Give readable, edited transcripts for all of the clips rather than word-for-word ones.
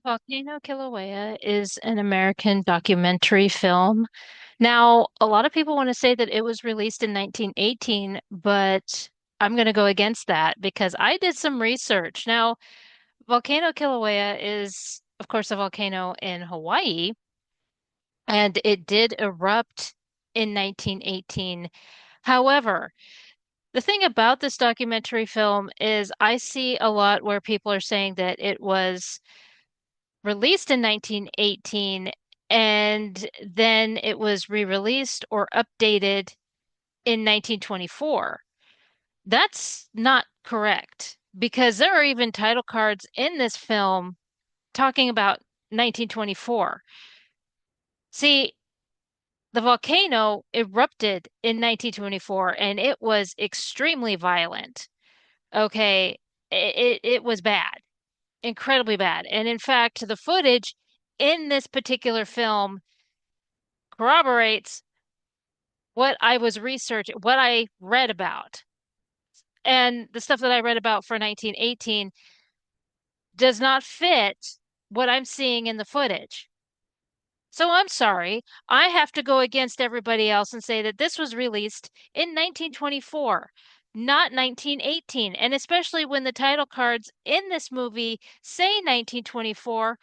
Volcano Kilauea is an American documentary film. Now, a lot of people want to say that it was released in 1918, but I'm going to go against that because I did some research. Now, Volcano Kilauea is, of course, a volcano in Hawaii, and it did erupt in 1918. However, the thing about this documentary film is I see a lot where people are saying that it was released in 1918 and then it was re-released or updated in 1924. That's not correct because there are even title cards in this film talking about 1924. See, the volcano erupted in 1924 and it was extremely violent. Okay, it was bad, incredibly bad. And in fact, the footage in this particular film corroborates what I was researching, what I read about. And the stuff that I read about for 1918 does not fit what I'm seeing in the footage. So I'm sorry, I have to go against everybody else and say that this was released in 1924, not 1918. And especially when the title cards in this movie say 1924,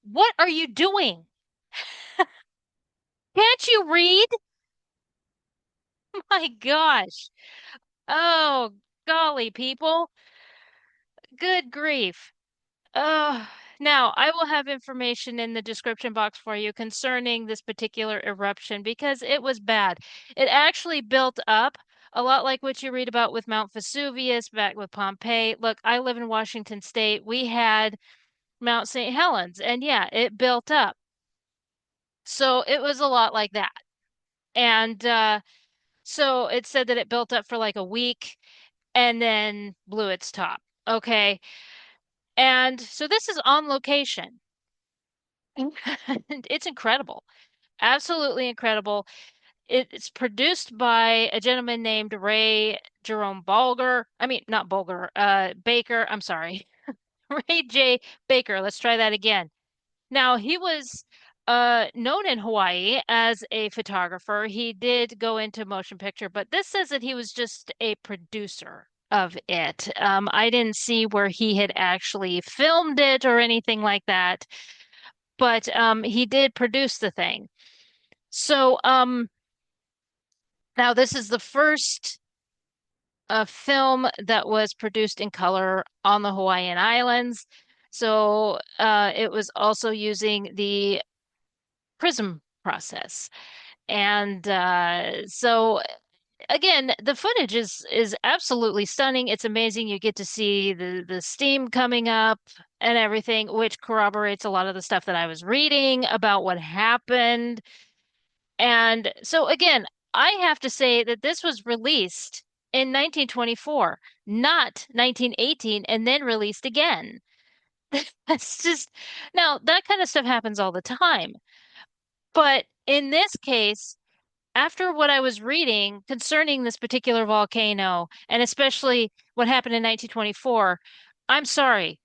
what are you doing? Can't you read? My gosh. Oh, golly, people. Good grief. Oh, now I will have information in the description box for you concerning this particular eruption because it was bad. It actually built up a lot like what you read about with Mount Vesuvius, back with Pompeii. Look, I live in Washington State. We had Mount St. Helens, and yeah, it built up. So it was a lot like that. And so it said that it built up for like a week and then blew its top. Okay. And so this is on location. It's incredible. Absolutely incredible. It's produced by a gentleman named Ray Jerome Bulger. I mean, not Bulger, Baker. I'm sorry. Ray J. Baker. Let's try that again. Now, he was known in Hawaii as a photographer. He did go into motion picture, but this says that he was just a producer of it. I didn't see where he had actually filmed it or anything like that, but he did produce the thing. So now this is the first film that was produced in color on the Hawaiian Islands. So it was also using the prism process. And so again, the footage is absolutely stunning. It's amazing. You get to see the steam coming up and everything, which corroborates a lot of the stuff that I was reading about what happened. And so again, I have to say that this was released in 1924, not 1918, and then released again. That's just now that kind of stuff happens all the time. But in this case, after what I was reading concerning this particular volcano, and especially what happened in 1924, I'm sorry.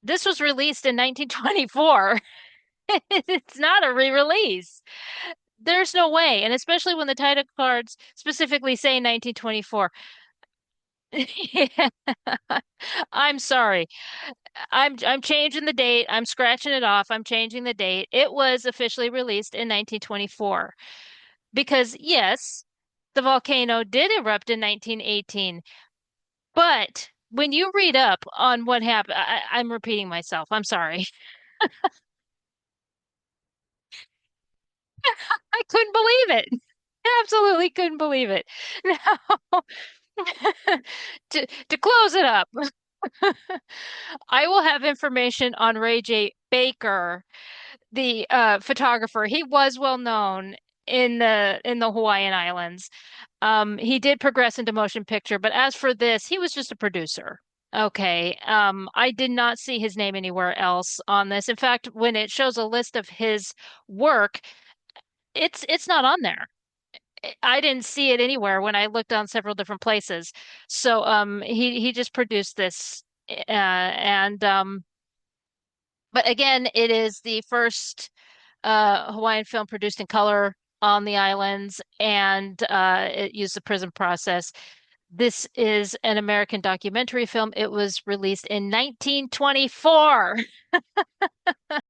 This was released in 1924. It's not a re-release. There's no way. And especially when the title cards specifically say 1924. Yeah. I'm sorry. I'm changing the date. I'm scratching it off. I'm changing the date. It was officially released in 1924. Because yes, the volcano did erupt in 1918. But when you read up on what happened, I'm repeating myself. I'm sorry. I couldn't believe it. Absolutely couldn't believe it. Now, to close it up, I will have information on Ray J. Baker, the photographer. He was well known in the Hawaiian Islands. He did progress into motion picture, but as for this, he was just a producer. Okay. I did not see his name anywhere else on this. In fact, when it shows a list of his work, it's not on there. I didn't see it anywhere when I looked on several different places. So he just produced this and But again, it is the first Hawaiian film produced in color on the islands, and it used the prism process. This is an American documentary film. It was released in 1924.